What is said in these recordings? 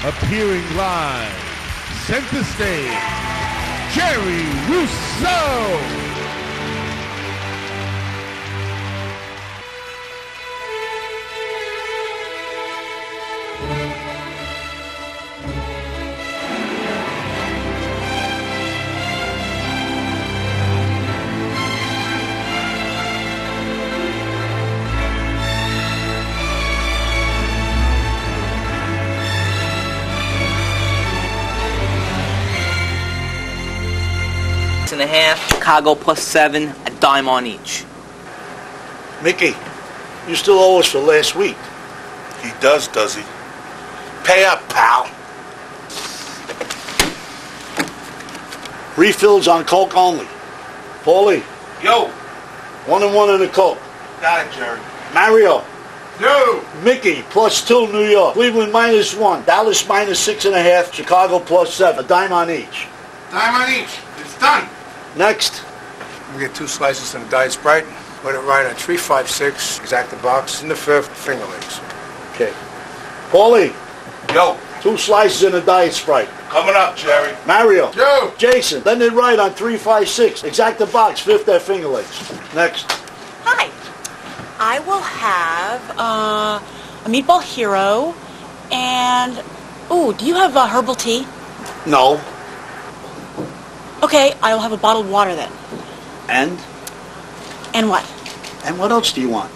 Appearing live, center stage, Jerry Russo. And a half, Chicago +7, a dime on each. Mickey, you still owe us for last week. He does he? Pay up, pal. Refills on Coke only. Paulie. Yo. 1 and 1 in the Coke. Got it, Jerry. Mario. Yo. Mickey, +2, New York. Cleveland -1. Dallas -6.5. Chicago +7. A dime on each. Dime on each. It's done. Next. We get 2 slices and a Diet Sprite. Let it ride on 356, exact the box, in the fifth, finger licks. Okay. Paulie. Yo. 2 slices and a Diet Sprite. Coming up, Jerry. Mario. Yo. Jason. Let it ride on 356, exact the box, fifth at finger licks. Next. Hi. I will have a meatball hero and, ooh, do you have herbal tea? No. Okay, I will have a bottled water then. And? And what? And what else do you want?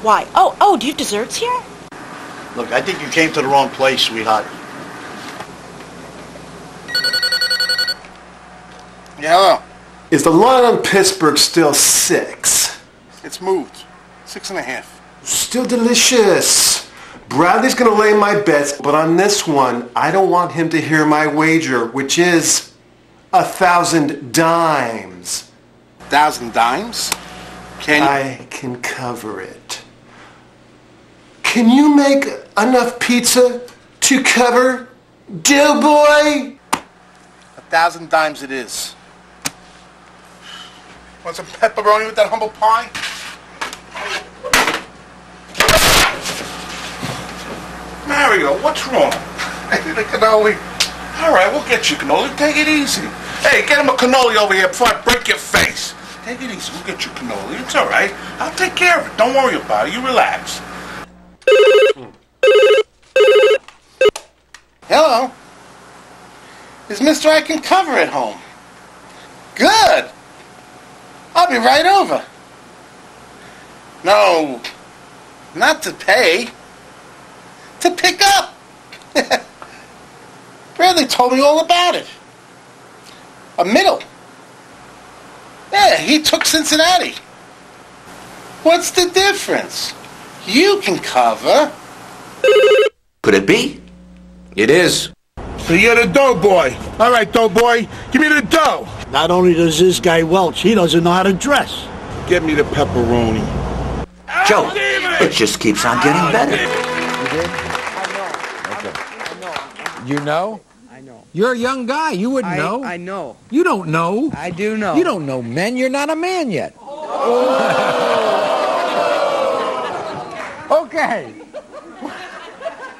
Why? Oh, do you have desserts here? Look, I think you came to the wrong place, sweetheart. Yeah, hello. Is the line on Pittsburgh still 6? It's moved. 6.5. Still delicious. Bradley's going to lay my bets, but on this one, I don't want him to hear my wager, which is 1,000 dimes. 1,000 dimes? I can cover it. Can you make enough pizza to cover, Doughboy? 1,000 dimes it is. Want some pepperoni with that humble pie? Mario, what's wrong? I need a cannoli. All right, we'll get you cannoli. Take it easy. Hey, get him a cannoli over here before I break your face. Take it easy. We'll get you cannoli. It's all right. I'll take care of it. Don't worry about it. You relax. Hello. Is Mr. I Can Cover at home? Good. I'll be right over. No, not to pay. To pick up. Bradley told me all about it. A middle. Yeah, he took Cincinnati. What's the difference? You can cover. Could it be? It is. So you're the dough boy. All right, dough boy, give me the dough. Not only does this guy welch, he doesn't know how to dress. Get me the pepperoni. Joe, it just keeps on getting better. You did? You know? I know. You're a young guy. You wouldn't know. I know. You don't know. I do know. You don't know men. You're not a man yet. Okay.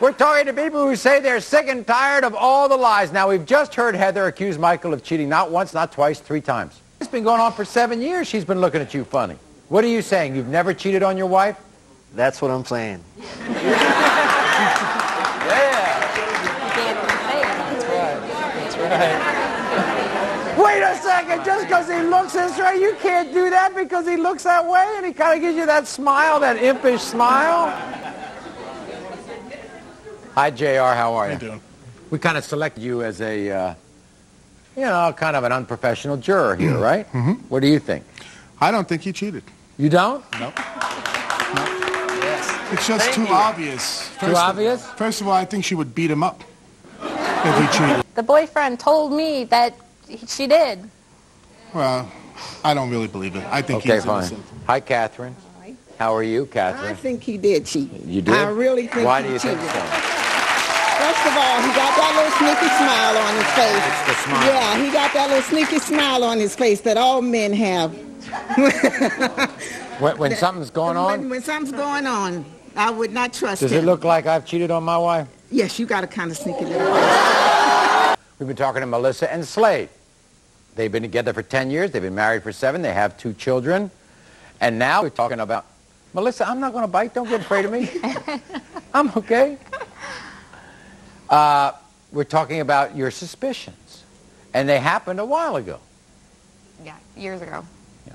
We're talking to people who say they're sick and tired of all the lies. Now, we've just heard Heather accuse Michael of cheating not once, not twice, 3 times. It's been going on for 7 years. She's been looking at you funny. What are you saying? You've never cheated on your wife? That's what I'm saying. Wait a second, just because he looks this way, you can't do that because he looks that way and he kind of gives you that smile, that impish smile. Hi, JR, how are you? How you doing? We kind of selected you as a, kind of an unprofessional juror here, right? Mm-hmm. What do you think? I don't think he cheated. You don't? No. It's just too obvious. Too obvious? First of all, I think she would beat him up if he cheated. The boyfriend told me that she did. Well, I don't really believe it. I think Okay, he's fine. innocent. Hi, Catherine. Hi. How are you, Catherine? I think he did cheat. You did? I really think Why he do you cheated. think so? First of all, he got that little sneaky smile on his face. It's the smile. Yeah, he got that little sneaky smile on his face that all men have. When something's going on? When something's going on, I would not trust Does him. it look like I've cheated on my wife? Yes, you got a kind of sneaky little voice. We've been talking to Melissa and Slade. They've been together for 10 years. They've been married for 7. They have 2 children. And now we're talking about... Melissa, I'm not going to bite. Don't get afraid of me. I'm okay. We're talking about your suspicions. And they happened a while ago. Yeah, years ago. Yeah.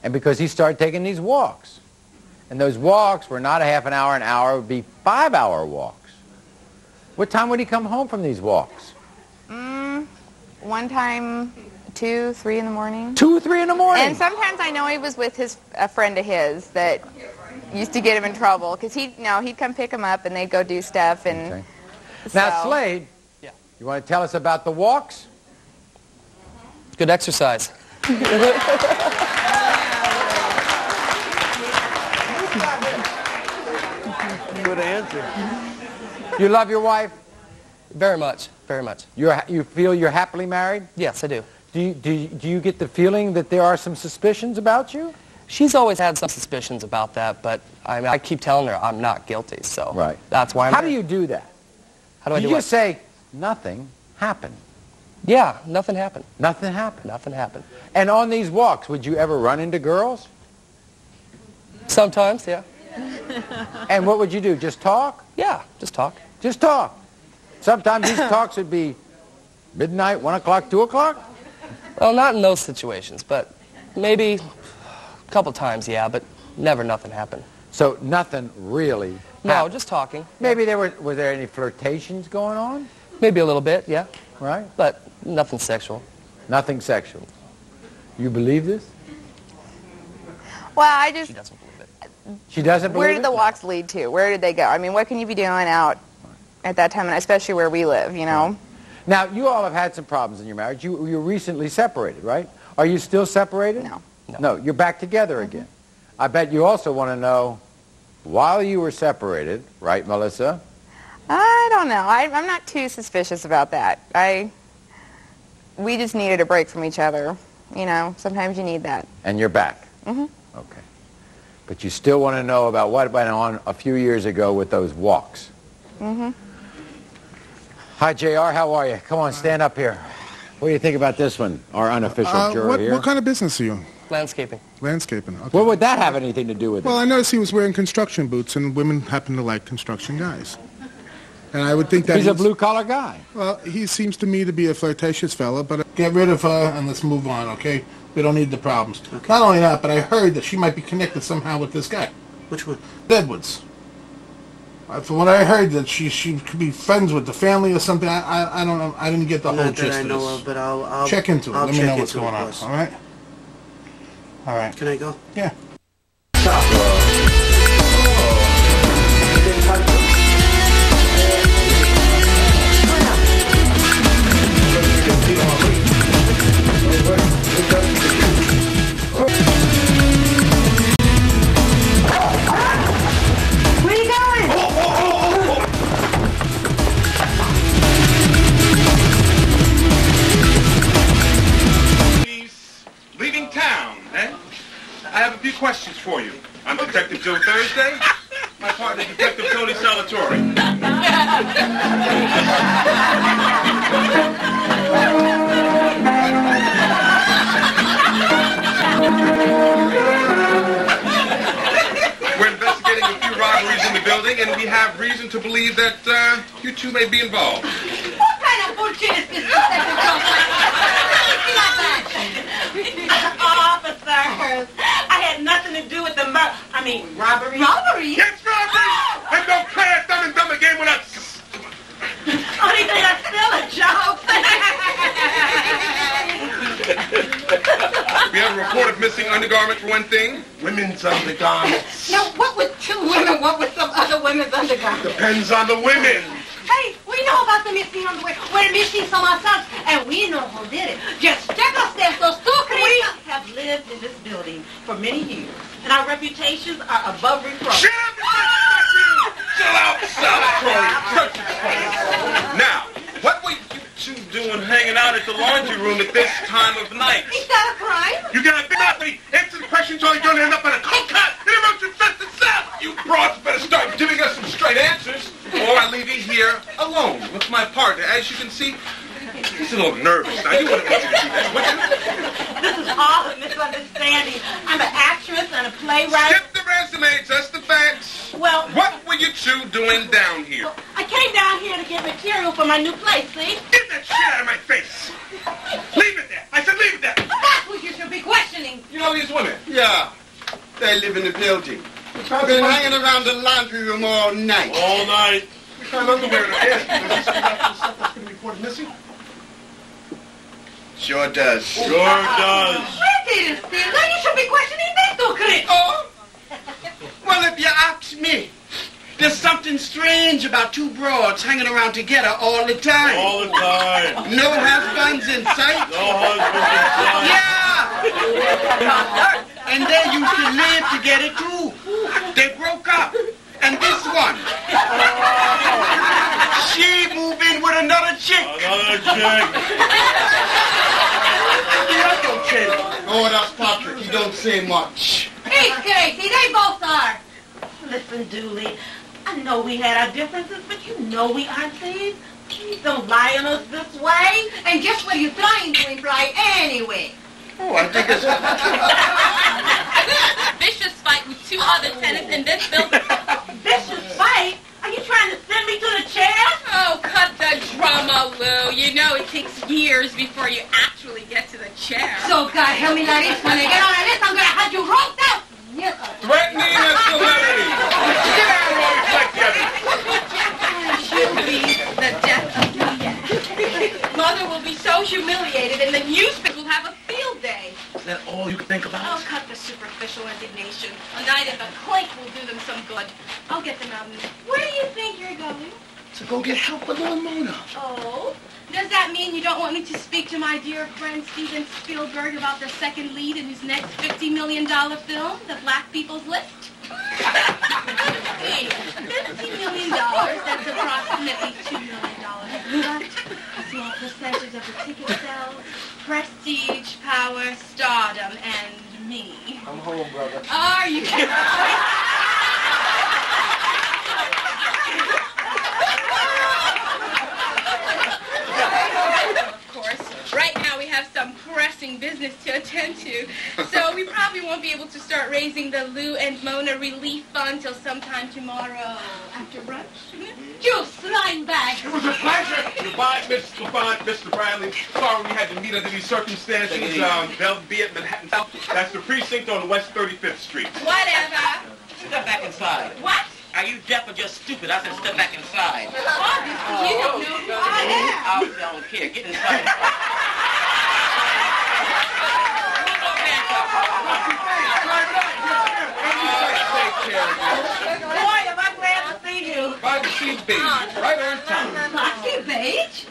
And because he started taking these walks. And those walks were not a half an hour, it would be 5-hour walks. What time would he come home from these walks? One time, 2, 3 in the morning. 2 or 3 in the morning? And sometimes I know he was with a friend of his that used to get him in trouble because he'd come pick him up and they'd go do stuff. And okay. Now, Slade, you want to tell us about the walks? Good exercise. Good answer. You love your wife? Very much, very much. You feel you're happily married? Yes, I do. Do you get the feeling that there are some suspicions about you? She's always had some suspicions about that, but I keep telling her I'm not guilty, so that's why I'm How do you do that? How do I do you it? just say, nothing happened? Yeah, nothing happened. Nothing happened? Nothing happened. And on these walks, would you ever run into girls? Sometimes, yeah. And what would you do? Just talk? Yeah, just talk. Just talk. Sometimes these talks would be midnight, 1 o'clock, 2 o'clock? Well, not in those situations, but maybe a couple times, yeah, but never nothing happened. So nothing really happened? No, just talking. Maybe were there any flirtations going on? Maybe a little bit, yeah. Right. But nothing sexual. Nothing sexual. You believe this? Well, I just... She doesn't believe it. She doesn't believe Where it? did the walks lead to? Where did they go? I mean, what can you be doing out at that time, and especially where we live, you know? Now, you all have had some problems in your marriage. You're recently separated, right? Are you still separated? No. No, you're back together again. I bet you also want to know, while you were separated, right, Melissa? I don't know. I'm not too suspicious about that. We just needed a break from each other. You know, sometimes you need that. And you're back? Mm-hmm. Okay. But you still want to know about what went on a few years ago with those walks? Mm-hmm. Hi, JR. How are you? Come on, stand up here. What do you think about this one, our unofficial juror here? What kind of business are you in? Landscaping. Landscaping. Okay. What would that have anything to do with Well, it? I noticed he was wearing construction boots, and women happen to like construction guys. And I would think that He's a blue-collar guy. Well, he seems to me to be a flirtatious fella, but get rid of her and let's move on, okay? We don't need the problems. Okay. Not only that, but I heard that she might be connected somehow with this guy. Which one? Edwards. From what I heard, that she could be friends with the family or something. I don't know. I didn't get the whole Not gist that I of know this. of, but I'll check into it. I'll Let me check know what's into going it, on. boss. All right. All right. Can I go? Yeah. Where you going? He's leaving town, eh? I have a few questions for you. I'm Detective Joe Thursday. My partner, Detective Tony Salvatore. We're investigating a few robberies in the building, and we have reason to believe that you two may be involved. What kind of bullshit is this? Officers, I had nothing to do with the robbery. Robbery? Yes, robbery! And don't play a dumb and dumber game with us! Only thing that's still a joke. We have a report of missing undergarment for one thing. Women's undergarments. Now, what with 2 women? What with some other women's undergarments? Depends on the women. Hey, we know about the missing underwear. We're missing some ourselves, and we know who did it. Just check us there, so we have lived in this building for many years, and our reputations are above reproach. Shut up! Chill out, Salvatore. Search this place. Now, what were you two doing hanging out at the laundry room at this time of night? Is that a crime? You got a big mouth. Answer the questions or you're going to end up in a cold cut. Interrupt your sense of self. You broads better start giving us some straight answers, or I leave you here eyes you can see? He's a little nervous now. You wouldn't want you to do that, would you? This is all a misunderstanding. I'm an actress and a playwright. Skip the resume, just the facts. Well, what were you two doing down here? I came down here to get material for my new play, see? Get that shit out of my face. Leave it there. I said leave it there. That's what you should be questioning. You know these women? Yeah. They live in the building. I've been hanging around the laundry room all night. All night. What kind of underwear do they have? Does this come out stuff that's going to be reported missing? Sure does. Sure does. Where did it steal? Now you should be questioning this, though, Chris. Oh? Well, if you ask me, there's something strange about two broads hanging around together all the time. All the time. No husbands in sight. No husbands in sight. Yeah. And they used to live together, too. They broke up. And this one, she moved in with another chick. Another chick. The other chick. Oh, that's Patrick. He don't say much. Hey, Casey, they both are. Listen, Dooley, I know we had our differences, but you know we aren't thieves. Please don't lie on us this way. And guess what you're trying to imply anyway? Oh, I think it's... Vicious fight with two other tenants in this building. Vicious fight? Are you trying to send me to the chair? Oh, cut the drama, Lou. You know it takes years before you actually get to the chair. So, God help me, ladies, when they get on a list, I'm going to have you roped out. Threatening a celebrity. Get out of here, reflect the evidence. She'll be the death of me yet. Mother will be so humiliated, and the newspaper will have a field day. Is that all you can think about? I'll cut the superficial indignation. A night at the clink will do them some good. I'll get them out of there. Where do you think you're going? To go get help with little Mona. Oh? Does that mean you don't want me to speak to my dear friend Steven Spielberg about the second lead in his next $50 million film, The Black People's List? Hey, $50 million, that's approximately $2 million. But a small percentage of the ticket sales, prestige, power, stardom, and me. I'm home, brother. Are you kidding? Right now we have some pressing business to attend to, so we probably won't be able to start raising the Lou and Mona relief fund till sometime tomorrow after brunch. You slime bag! It was a pleasure. Goodbye, Mr. Bond, Mr. Bradley. Sorry we had to meet under these circumstances. They'll be at Manhattan South. That's the precinct on West 35th Street. Whatever. Step back inside. What? Are you deaf or just stupid? I said step back inside. Obviously, you don't know who I am. Obviously, I don't care. Get inside. Boy, am I glad to see you. Glad to see Beige. Right on time. I see Beige.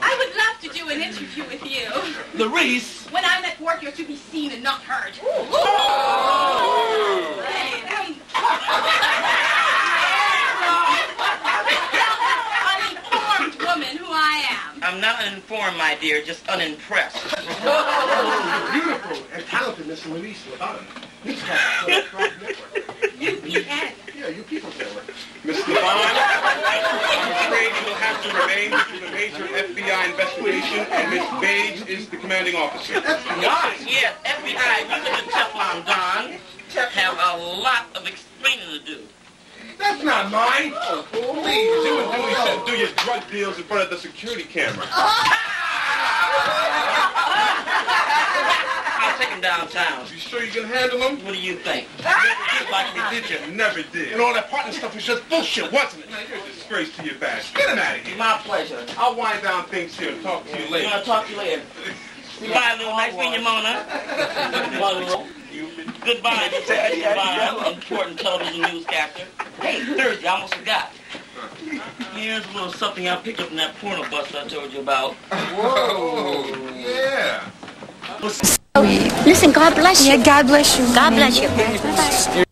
I would love to do an interview with you. Larice? When I'm at work, you're to be seen and not heard. Uninformed woman who I am. I'm not uninformed, my dear, just unimpressed. Beautiful and talented, Miss Louise, without UPN. Yeah, you people tell it. Mr. Bond, I'm afraid you will have to remain. This is a major FBI investigation, and Miss Beige is the commanding officer. FBI? Yes, FBI. Look at the Teflon Don. Have a lot of explaining to do. That's not mine. Oh, please, you and Dewey shouldn't do your drug deals in front of the security camera. I'll take him downtown. You sure you can handle him? What do you think? Like you did, you never did. And all that partner stuff was just bullshit, wasn't it? Now, you're a disgrace to your badge. Get him out of here. My pleasure. I'll wind down things here and talk to you later. I'm going to talk to you later. Goodbye, little nice meeting you, Mona. Goodbye, Mr. Important television newscaster. Hey, Thursday, I almost forgot. Here's a little something I picked up in that porno bus I told you about. Whoa, yeah. Listen, God bless you. Yeah, God bless you. God bless you. Bye-bye.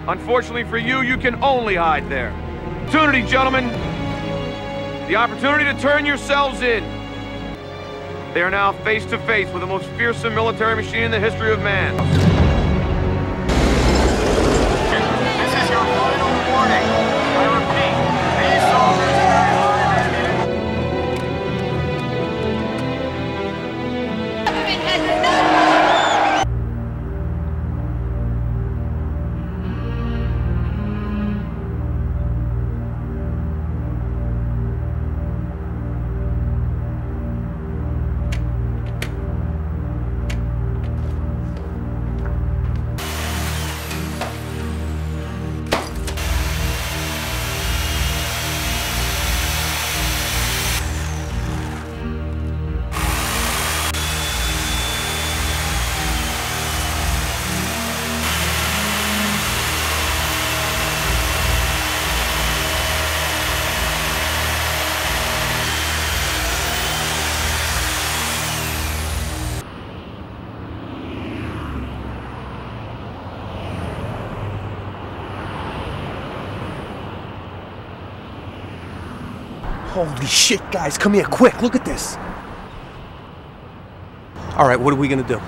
Unfortunately for you, you can only hide there. Opportunity, gentlemen. The opportunity to turn yourselves in. They are now face to face with the most fearsome military machine in the history of man. This is your final warning. I repeat, these soldiers carry Holy shit, guys, come here, quick, look at this. All right, what are we gonna do?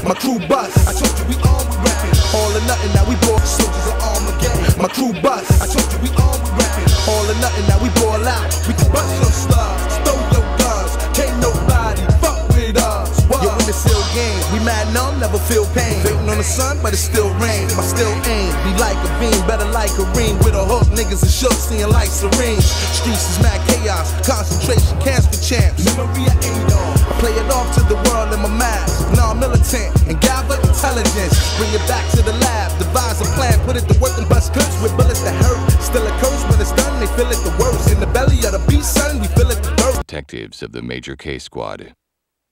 My crew bust. I told you we all rapping. All or nothing, now we ball. Soldiers of Armageddon. My crew bust. I told you we all rapping. All or nothing, now we ball out. We can bust your slugs, throw your guns. Can't nobody fuck with us. Yo, in the seal game, we mad numb, never feel pain. Waiting on the sun, but it still rains. My still aim, be like a beam, better like a ring. With a hook, niggas are shook, seeing like syringe. Streets is mad chaos, concentration, cancer champs. Memory of Adolf. I play it off to the world in my mask. Non-militant and gather intelligence. Bring it back to the lab, devise a plan, put it to work and bust goods with bullets that hurt. Still a curse when it's done, they feel it the worst. In the belly of the beast, son, we feel it the worst. Detectives of the Major K Squad.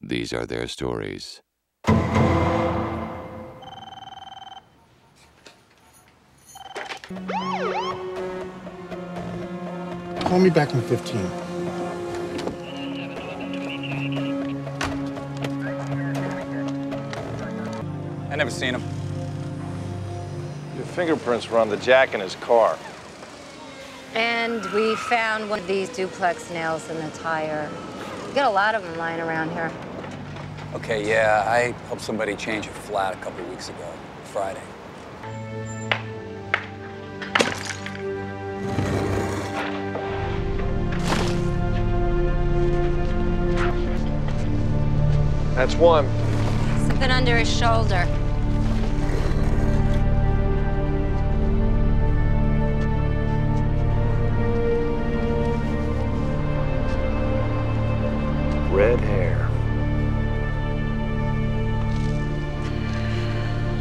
These are their stories. Call me back in 15. I never seen him. Your fingerprints were on the jack in his car. And we found one of these duplex nails in the tire. We got a lot of them lying around here. Okay, yeah, I helped somebody change a flat a couple weeks ago, Friday. That's one. Something under his shoulder. Red hair.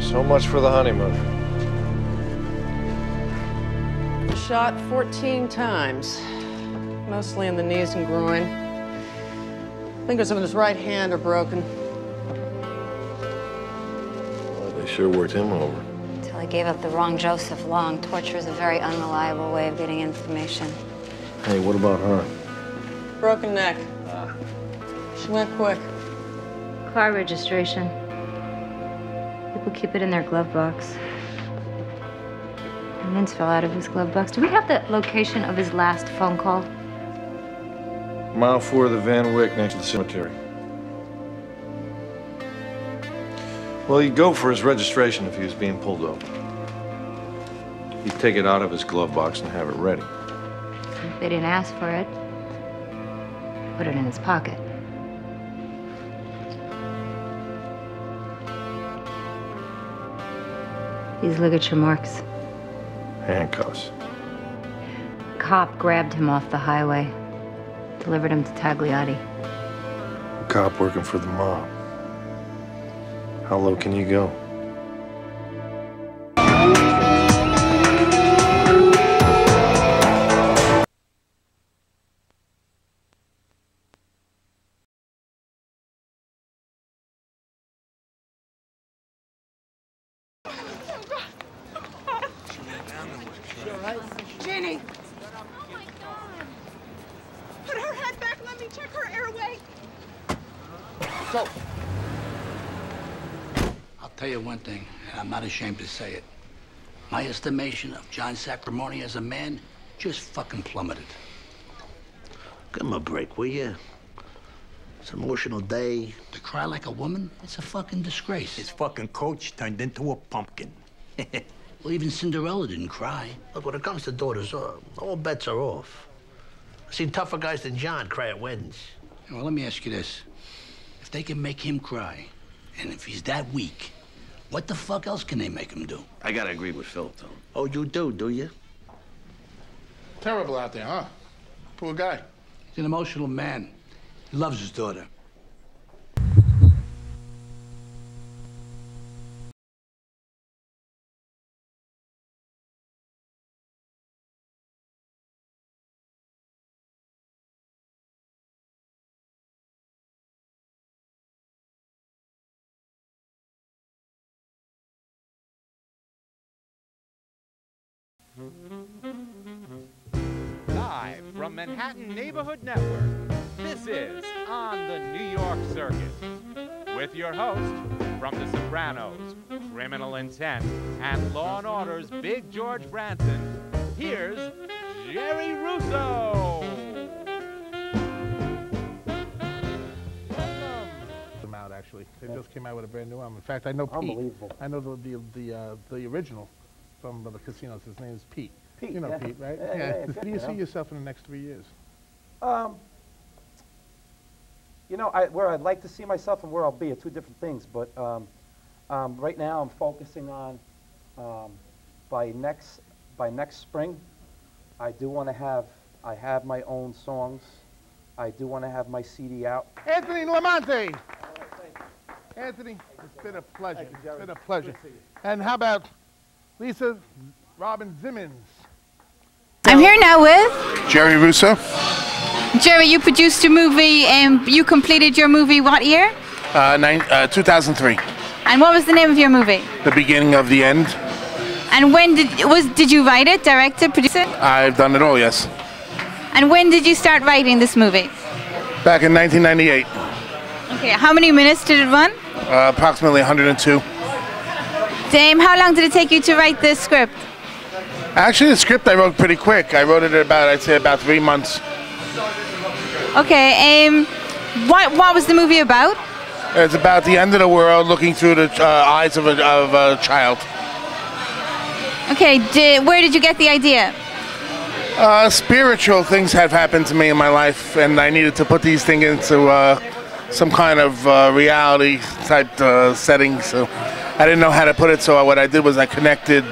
So much for the honeymoon. Shot 14 times, mostly in the knees and groin. Fingers of his right hand are broken. Well, they sure worked him over. Until he gave up the wrong Joseph Long. Torture is a very unreliable way of getting information. Hey, what about her? Broken neck. She went quick. Car registration. People keep it in their glove box. And mints fell out of his glove box. Do we have the location of his last phone call? Mile 4 of the Van Wyck next to the cemetery. Well, he'd go for his registration if he was being pulled over. He'd take it out of his glove box and have it ready. If they didn't ask for it, put it in his pocket. These ligature marks. Handcuffs. A cop grabbed him off the highway, delivered him to Tagliati. A cop working for the mob. How low can you go? Russo. I'll tell you one thing, and I'm not ashamed to say it. My estimation of John Sacramone as a man just fucking plummeted. Give him a break, will you? It's an emotional day. To cry like a woman, it's a fucking disgrace. His fucking coach turned into a pumpkin. Well, even Cinderella didn't cry. Look, when it comes to daughters, all bets are off. I've seen tougher guys than John cry at weddings. Well, let me ask you this. If they can make him cry, and if he's that weak, what the fuck else can they make him do? I gotta agree with Phil, Tom. Oh, you do you? Terrible out there, huh? Poor guy. He's an emotional man. He loves his daughter. Live from Manhattan Neighborhood Network, this is On the New York Circuit, with your host from The Sopranos, Criminal Intent, and Law & Order's Big George Branson, here's Jerry Russo! Out actually, they just came out with a brand new album. In fact, I know Pete. Unbelievable. I know the original from the Casinos. His name is Pete. Pete, you know yeah. Pete, right? Yeah. Do you see yourself in the next 3 years? You know, where I'd like to see myself and where I'll be are two different things. But right now, I'm focusing on by next spring, I do want to have. I have my own songs. I do want to have my CD out. Anthony Lamonte. Anthony, it's been a pleasure. It's been a pleasure. And how about Lisa Robin Simmons? I'm here now with Jerry Russo. Jerry. You produced a movie and you completed your movie what year? 2003. And what was the name of your movie? The Beginning of the End. And when did you write it, direct it, produce it? I've done it all, yes. And when did you start writing this movie? Back in 1998. Okay, how many minutes did it run? Approximately 102. Dame, how long did it take you to write this script? Actually, the script I wrote pretty quick. I wrote it in I'd say about 3 months. Okay, what was the movie about? It's about the end of the world looking through the eyes of a child. Okay, where did you get the idea? Spiritual things have happened to me in my life, and I needed to put these things into some kind of reality type setting. So I didn't know how to put it. So what I did was I connected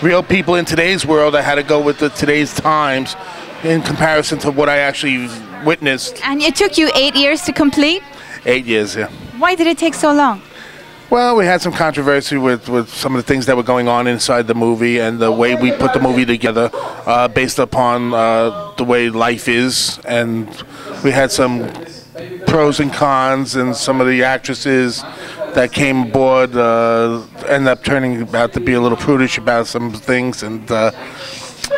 real people in today's world. I had to go with today's times in comparison to what I actually witnessed. And it took you 8 years to complete? 8 years, yeah. Why did it take so long? Well, we had some controversy with some of the things that were going on inside the movie and the way we put the movie together based upon the way life is. And we had some pros and cons, and some of the actresses that came aboard ended up turning out to be a little prudish about some things. And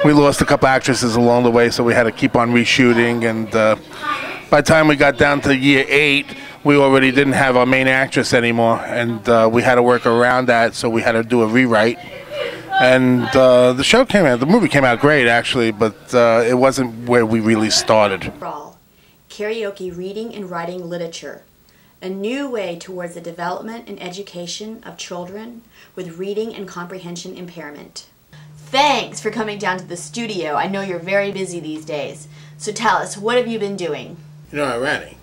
we lost a couple actresses along the way, so we had to keep on reshooting. And by the time we got down to year 8, we already didn't have our main actress anymore, and we had to work around that, so we had to do a rewrite. And the movie came out great, actually, but it wasn't where we really started. Karaoke reading and writing literature, a new way towards the development and education of children with reading and comprehension impairment. Thanks for coming down to the studio. I know you're very busy these days. So tell us, what have you been doing? You know, ironic.